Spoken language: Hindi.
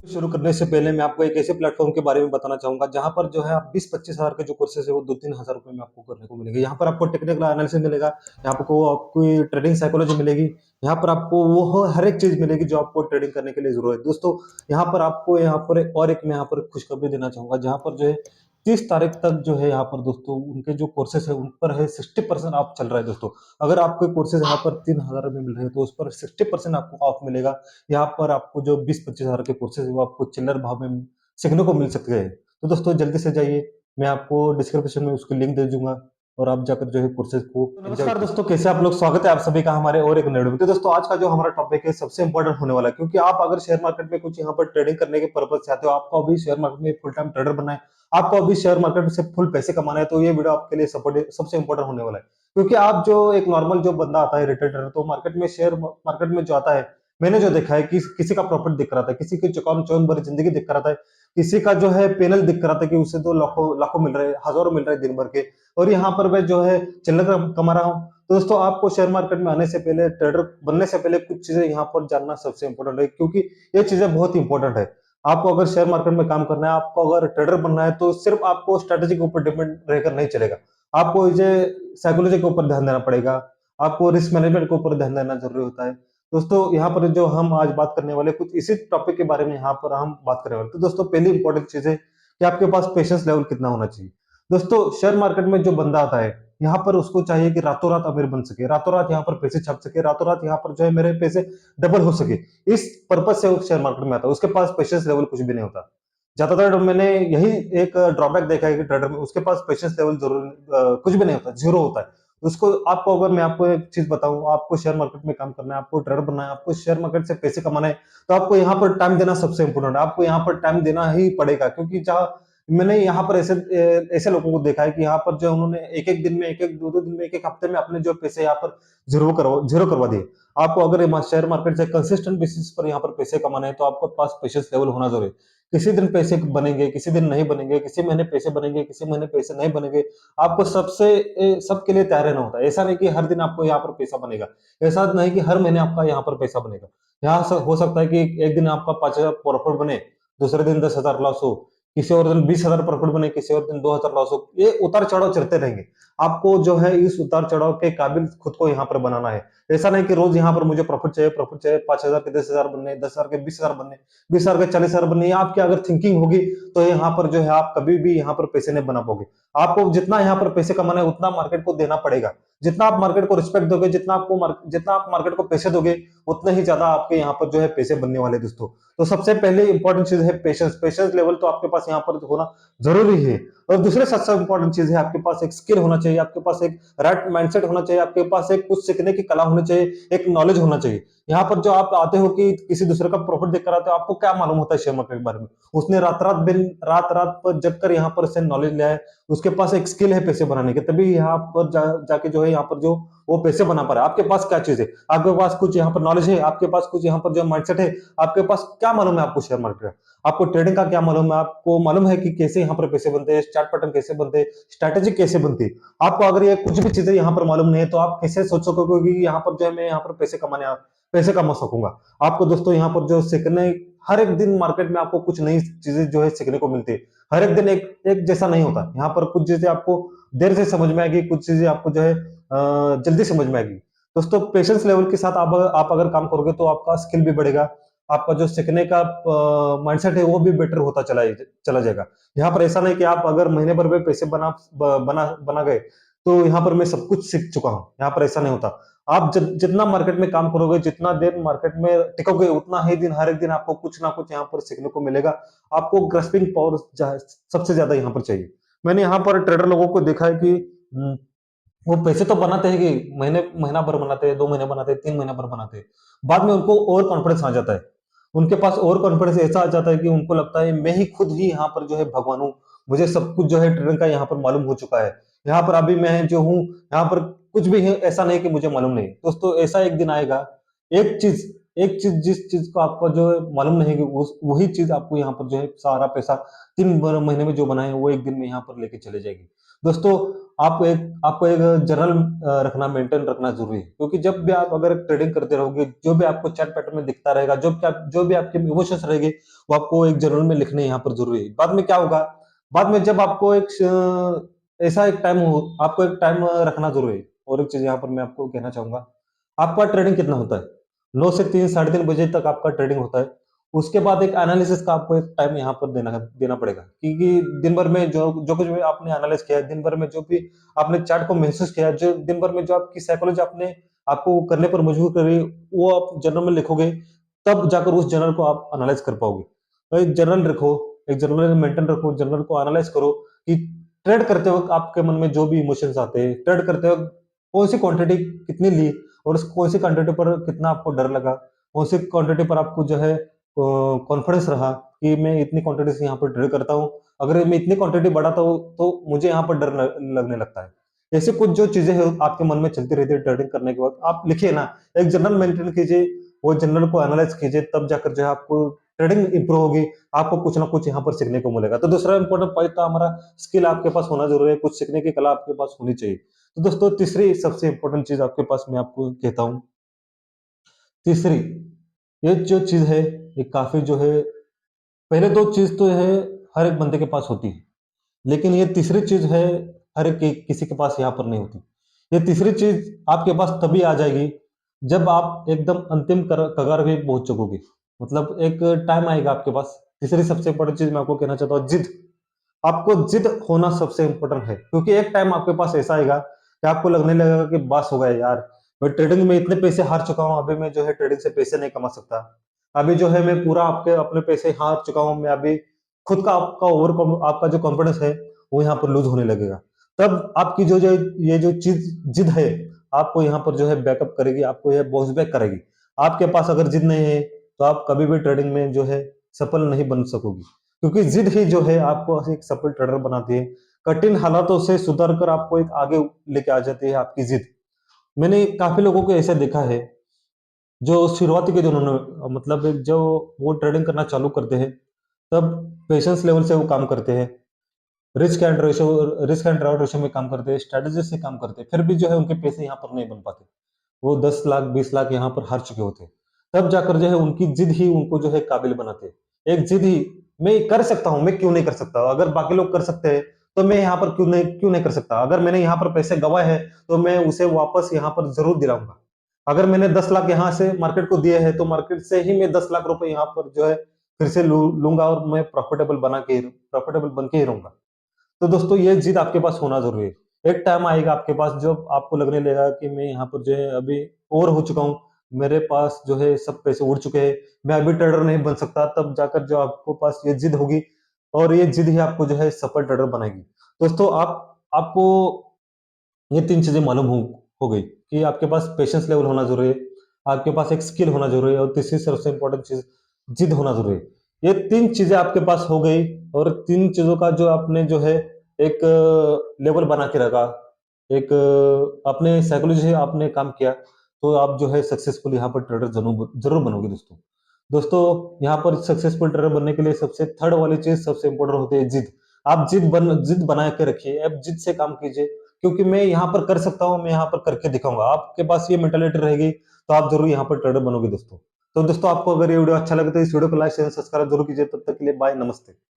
शुरू करने से पहले मैं आपको एक ऐसे प्लेटफॉर्म के बारे में बताना चाहूँगा जहाँ पर जो है आप 20-25 हज़ार के जो कोर्सेज़ है वो 2-3 हज़ार रुपए में आपको करने को मिलेंगे। यहाँ पर आपको टेक्निकल एनालिसिस मिलेगा, यहाँ आपको आपकी ट्रेडिंग साइकोलॉजी मिलेगी, यहाँ पर आपको वो हर एक चीज़ मिलेगी जो आपको ट्रेडिंग करने के लिए ज़रूरत है। दोस्तों, यहाँ पर आपको यहाँ पर मैं यहाँ पर खुशखबरी देना चाहूँगा जहाँ पर जो है 30 तारीख तक जो है यहाँ पर दोस्तों उनके जो कोर्सेज़ है उन पर है 60% ऑफ चल रहा है दोस्तों। अगर आपके कोर्सेज़ यहाँ पर 3,000 में मिल रहे हैं तो उस पर 60% आपको ऑफ मिलेगा। यहाँ पर आपको जो 20-25 हज़ार के कोर्सेज़ हैं वो आपको चिल्लर भाव में सीखने को मिल सकते हैं। तो दोस्तों जल्दी से जाइए, मैं आपको डिस्क्रिप्शन में उसकी लिंक दे दूँगा और आप जाकर जो है कोर्सेज़ को एन्जॉय नमस्कार दोस्तों, कैसे आप लोग? स्वागत है आप सभी का हमारे और एक नए वीडियो में। तो दोस्तों आज का जो हमारा टॉपिक है सबसे इंपॉर्टेंट होने वाला है क्योंकि आप अगर शेयर मार्केट में कुछ यहाँ पर ट्रेडिंग करने के पर्पज़ से आते हो, आपको अभी शेयर मार्केट में फुल टाइम ट्रेडर बनना है, आपको अभी शेयर मार्केट से फुल पैसे कमाना है, तो ये वीडियो आपके लिए सबसे इंपॉर्टेंट होने वाला है। क्योंकि आप जो एक नॉर्मल जो बंदा आता है रिटेल ट्रेडर, तो मार्केट में शेयर मार्केट में जो आता है, मैंने जो देखा है कि किसी का प्रॉफिट दिख रहा था, किसी की चौन भरी जिंदगी दिख रहा था, किसी का जो है पैनल दिख रहा था कि उसे तो लाखों लाखों मिल रहे, हजारों मिल रहे दिन भर के, और यहाँ पर मैं जो है चिल्लर कमा रहा हूँ। तो दोस्तों आपको शेयर मार्केट में आने से पहले, ट्रेडर बनने से पहले कुछ चीजें यहाँ पर जानना सबसे इंपॉर्टेंट है क्योंकि ये चीजें बहुत ही इंपॉर्टेंट है। आपको अगर शेयर मार्केट में काम करना है, आपको अगर ट्रेडर बनना है, तो सिर्फ आपको स्ट्रेटेजी के ऊपर डिपेंड रहकर नहीं चलेगा। आपको ये साइकोलॉजी के ऊपर ध्यान देना पड़ेगा, आपको रिस्क मैनेजमेंट के ऊपर ध्यान देना जरूरी होता है। दोस्तों यहाँ पर जो हम आज बात करने वाले कुछ इसी टॉपिक के बारे में यहाँ पर हम बात करने वाले। तो दोस्तों पहली इंपॉर्टेंट चीज है कि आपके पास पेशेंस लेवल कितना होना चाहिए। दोस्तों शेयर मार्केट में जो बंदा आता है, यहाँ पर उसको चाहिए कि रातों रात अमीर बन सके, रातों रात यहाँ पर पैसे छाप सके, रातों रात यहाँ पर जो है मेरे पैसे डबल हो सके। इस पर्पज से वो शेयर मार्केट में आता है, उसके पास पेशेंस लेवल कुछ भी नहीं होता। ज्यादातर मैंने यही एक ड्रॉबैक देखा है कि ट्रेडर में उसके पास पेशेंस लेवल जरूर कुछ भी नहीं होता, जीरो होता है। उसको आपको अगर मैं आपको एक चीज बताऊं, आपको शेयर मार्केट में काम करना है, आपको ट्रेडर बनना है, आपको शेयर मार्केट से पैसे कमाना है, तो आपको यहाँ पर टाइम देना सबसे इंपॉर्टेंट है। आपको यहाँ पर टाइम देना ही पड़ेगा क्योंकि जहाँ मैंने यहाँ पर ऐसे लोगों को देखा है कि यहाँ पर जो उन्होंने एक एक दिन में, एक एक दो दिन में, एक एक हफ्ते में अपने जो पैसे यहाँ पर जीरो करवा दिए। आपको अगर शेयर मार्केट से कंसिस्टेंट बेसिस पर यहाँ पर पैसे कमाने हैं तो आपको पास पेशेंस लेवल होना जरूरी है। किसी दिन पैसे बनेंगे, किसी दिन नहीं बनेंगे, किसी महीने पैसे बनेंगे, किसी महीने पैसे नहीं बनेंगे। आपको सबके लिए तैयार रहना होता है। ऐसा नहीं कि हर दिन आपको यहाँ पर पैसा बनेगा, ऐसा नहीं कि हर महीने आपका यहाँ पर पैसा बनेगा। यहाँ हो सकता है कि एक दिन आपका 5,000 प्रॉफिट बने, दूसरे दिन 10,000 लॉस हो, किसी और दिन 20,000 प्रॉफिट बने, किसी और दिन 2,000 लॉस हो। ये उतार चढ़ाव चलते रहेंगे। आपको जो है इस उतार चढ़ाव के काबिल खुद को यहाँ पर बनाना है। ऐसा नहीं कि रोज यहाँ पर मुझे प्रॉफिट चाहिए, 5,000 के 10,000 बनने, 10,000 के 20,000 बनने, 20,000 के 40,000 बनने। ये आपकी अगर थिंकिंग होगी तो यहाँ पर जो है आप कभी भी यहाँ पर पैसे नहीं बना पाओगे। आपको जितना यहाँ पर पैसे कमाना है उतना मार्केट को देना पड़ेगा। जितना आप मार्केट को रिस्पेक्ट दोगे, जितना आप मार्केट को पैसे दोगे, उतने ही ज्यादा आपके यहाँ पर जो है पैसे बनने वाले दोस्तों। तो सबसे पहले इंपॉर्टेंट चीज है पेशेंस। पेशेंस लेवल तो आपके पास यहाँ पर होना जरूरी है। और दूसरे सबसे इंपॉर्टेंट चीज है आपके पास एक स्किल होना चाहिए, आपके पास एक राइट माइंडसेट होना चाहिए, आपके पास एक कुछ सीखने की कला होनी चाहिए, एक नॉलेज होना चाहिए। यहाँ पर जो आप आते हो कि किसी दूसरे का प्रॉफिट देख कर आते हो, आपको क्या मालूम होता है शेयर मार्केट के बारे में? उसने रात रात पर जग कर यहाँ पर से नॉलेज लिया है, उसके पास एक स्किल है पैसे बनाने की, तभी यहाँ पर जाके जो है यहाँ पर जो वो पैसे बना पा रहा है। आपके पास क्या चीज है? आपके पास कुछ यहाँ पर नॉलेज है, आपके पास कुछ यहाँ पर जो माइंडसेट है, आपके पास क्या मालूम है आपको शेयर मार्केट का? आपको ट्रेडिंग का क्या मालूम है? आपको मालूम है कि कैसे यहाँ पर पैसे बनते हैं, चार्ट पैटर्न कैसे बनते हैं, स्ट्रैटेजी कैसे बनती है? आपको अगर ये कुछ भी चीजें यहाँ पर मालूम नहीं है तो आप कैसे सोच सकोगे कि यहाँ पर जो है मैं यहाँ पर पैसे कमा सकूंगा? आपको दोस्तों यहाँ पर जो सीखने, हर एक दिन मार्केट में आपको कुछ नई चीजें जो है सीखने को मिलती है। हर एक दिन एक एक जैसा नहीं होता। यहाँ पर कुछ चीजें आपको देर से समझ में आएगी, कुछ चीजें आपको जो है जल्दी समझ में आएगी। दोस्तों पेशेंस लेवल के साथ आप अगर काम करोगे तो आपका स्किल भी बढ़ेगा, आपका जो सीखने का माइंडसेट है वो भी बेटर होता चला जाएगा। यहाँ पर ऐसा नहीं कि आप अगर महीने भर में पैसे बना गए तो यहाँ पर मैं सब कुछ सीख चुका हूँ। यहाँ पर ऐसा नहीं होता। आप जितना मार्केट में काम करोगे, जितना देर मार्केट में टिकोगे, उतना ही दिन, हर एक दिन आपको कुछ ना कुछ यहाँ पर सीखने को मिलेगा। आपको ग्रस्पिंग पावर सबसे ज्यादा यहाँ पर चाहिए। मैंने यहाँ पर ट्रेडर लोगों को देखा है कि वो पैसे तो बनाते हैं कि महीना भर बनाते हैं, 2 महीने बनाते हैं, 3 महीने भर बनाते हैं, बाद में उनको ओवर कॉन्फिडेंस आ जाता है। उनके पास ओवर कॉन्फिडेंस ऐसा आ जाता है कि उनको लगता है मैं ही खुद ही यहाँ पर जो है भगवान हूँ, मुझे सब कुछ जो है ट्रेडिंग का यहाँ पर मालूम हो चुका है। यहाँ पर अभी मैं जो हूँ, यहाँ पर कुछ भी है ऐसा नहीं कि मुझे मालूम नहीं। दोस्तों ऐसा एक दिन आएगा, एक चीज जिस चीज को आपको जो है मालूम नहीं कि वही चीज आपको यहाँ पर जो है सारा पैसा 3 महीने में जो बनाए वो एक दिन में यहाँ पर लेके चले जाएगी। दोस्तों आपको एक जर्नल मेंटेन रखना ज़रूरी है, क्योंकि जब भी आप अगर ट्रेडिंग करते रहोगे, जो भी आपको चार्ट पैटर्न में दिखता रहेगा, जो भी आपके इमोशंस रहेंगे, वो आपको एक जर्नल में लिखने यहाँ पर ज़रूरी है। बाद में क्या होगा, बाद में जब आपको ऐसा एक टाइम हो आपको एक टाइम रखना ज़रूरी है। और एक चीज़ यहाँ पर मैं आपको कहना चाहूँगा, आपका ट्रेडिंग कितना होता है? 9 से 3 साढ़े 3 बजे तक आपका ट्रेडिंग होता है। उसके बाद एक एनालिसिस का आपको एक टाइम यहाँ पर देना पड़ेगा, क्योंकि दिन भर में जो जो कुछ भी आपने एनालाइज़ किया है, दिन भर में जो भी आपने चार्ट को महसूस किया है, जो दिन भर में जो आपकी साइकोलॉजी आपको करने पर मजबूर कर रही है, वो आप जर्नल में लिखोगे, तब जाकर उस जर्नल को आप एनालाइज़ कर पाओगे। तो एक जर्नल रखो, एक जर्नल मेंटेन रखो, जर्नल को एनालाइज़ करो कि ट्रेड करते वक़्त आपके मन में जो भी इमोशंस आते हैं, ट्रेड करते वक़्त कौन-सी क्वांटिटी कितनी ली और उस कौन-सी क्वांटिटी पर कितना आपको डर लगा, कौन-सी क्वांटिटी पर आपको जो है कॉन्फिडेंस रहा कि मैं इतनी क्वांटिटी से यहाँ पर ट्रेड करता हूँ। अगर मैं इतनी क्वांटिटी बढ़ाता हूँ, तो मुझे यहाँ पर डर लगने लगता है। ऐसी कुछ जो चीज़ें हैं आपके मन में चलती रहती है ट्रेडिंग करने के वक़्त, आप लिखिए ना, एक जर्नल मेंटेन कीजिए, वो जर्नल को एनालाइज़ कीजिए, तब जाकर जो है आपको ट्रेडिंग इंप्रूव होगी, आपको कुछ ना कुछ यहाँ पर सीखने को मिलेगा। तो दूसरा इम्पोर्टेंट पॉइंट था हमारा, स्किल आपके पास होना ज़रूरी है, कुछ सीखने की कला आपके पास होनी चाहिए। तो दोस्तों तीसरी सबसे इम्पोर्टेंट चीज़ आपके पास मैं आपको कहता हूँ, तीसरी ये जो चीज़ है, ये काफ़ी जो है, पहले 2 चीज़ तो है हर एक बंदे के पास होती है, लेकिन ये तीसरी चीज़ है हर एक की किसी के पास यहाँ पर नहीं होती। ये तीसरी चीज़ आपके पास तभी आ जाएगी जब आप एकदम अंतिम कगार पे पहुँच चुकोगे। मतलब एक टाइम आएगा आपके पास, तीसरी सबसे इम्पोर्टेंट चीज़ मैं आपको कहना चाहता हूँ, जिद। आपको जिद होना सबसे इम्पोर्टेंट है, क्योंकि एक टाइम आपके पास ऐसा आएगा कि आपको लगने लगेगा कि बस हो गया यार, मैं ट्रेडिंग में इतने पैसे हार चुका हूँ, अभी मैं जो है ट्रेडिंग से पैसे नहीं कमा सकता। अभी जो है मैं पूरा आपके अपने पैसे हार चुका हूँ, मैं अभी खुद का आपका जो कॉन्फिडेंस है, वो यहाँ पर लूज़ होने लगेगा। तब आपकी जो जो ये जो चीज़ जिद है, आपको यहाँ पर जो है बैकअप करेगी, आपको ये बाउंस बैक करेगी। आपके पास अगर जिद नहीं है, तो आप कभी भी ट्रेडिंग में जो है सफल नहीं बन सकोगे। क्योंकि जिद ही जो है आपको एक सफल ट्रेडर बनाती है। कठिन हालातों से सुधर कर आपको एक आगे लेके आ जाती है आपकी जिद। मैंने काफ़ी लोगों को ऐसे देखा है, जो शुरुआती के दिनों में मतलब जो वो ट्रेडिंग करना चालू करते हैं, तब पेशेंस लेवल से वो काम करते हैं। रिस्क एंड रिवॉर्ड रेशियो में काम करते हैं, स्ट्रैटेजी से काम करते हैं, फिर भी जो है उनके पैसे यहाँ पर नहीं बन पाते। वो 10 लाख 20 लाख यहाँ पर हार चुके होते हैं। तब जाकर जो है उनकी जिद ही उनको जो है काबिल बनाते हैं। एक जिद ही, मैं कर सकता हूँ, मैं क्यों नहीं कर सकता? अगर बाकी लोग कर सकते हैं, तो मैं यहाँ पर क्यों नहीं कर सकता? अगर मैंने यहाँ पर पैसे गँवाए हैं, तो मैं उसे वापस यहाँ पर ज़रूर दिलाऊँगा। अगर मैंने 10 लाख यहाँ से मार्केट को दिए हैं, तो मार्केट से ही मैं 10 लाख रुपए यहाँ पर जो है फिर से लूँगा और मैं प्रॉफिटेबल बन के ही रहूँगा। तो दोस्तों ये जिद आपके पास होना ज़रूरी है। एक टाइम आएगा आपके पास जब आपको लगने लगेगा कि मैं यहाँ पर जो है अभी ओवर हो चुका हूँ, मेरे पास जो है सब पैसे उड़ चुके हैं, मैं अभी ट्रेडर नहीं बन सकता, तब जाकर जो आपको पास ये जिद होगी और ये जिद ही आपको जो है सफल ट्रेडर बनाएगी। दोस्तों आपको ये 3 चीज़ें मालूम हो गई कि आपके पास पेशेंस लेवल होना ज़रूरी है, आपके पास एक स्किल होना ज़रूरी है और तीसरी सबसे इम्पोर्टेंट चीज़ जिद होना ज़रूरी है। ये 3 चीज़ें आपके पास हो गई और 3 चीज़ों का जो आपने जो है एक लेवल बना के रखा, एक अपने साइकोलॉजी से आपने काम किया, तो आप जो है सक्सेसफुल यहाँ पर ट्रेडर ज़रूर बनोगे दोस्तों। दोस्तों, यहाँ पर सक्सेसफुल ट्रेडर बनने के लिए सबसे थर्ड वाली चीज़ सबसे इम्पोर्टेंट होती है जिद। आप जिद बना के रखिए, आप जिद से काम कीजिए, क्योंकि मैं यहाँ पर कर सकता हूँ, मैं यहाँ पर करके दिखाऊँगा। आपके पास ये मेंटालिटी रहेगी, तो आप ज़रूर यहाँ पर ट्रेडर बनोगे दोस्तों। तो दोस्तों आपको अगर ये वीडियो अच्छा लगे तो इस वीडियो को लाइक, शेयर, सब्सक्राइब ज़रूर कीजिए। तब तक के लिए बाय, नमस्ते।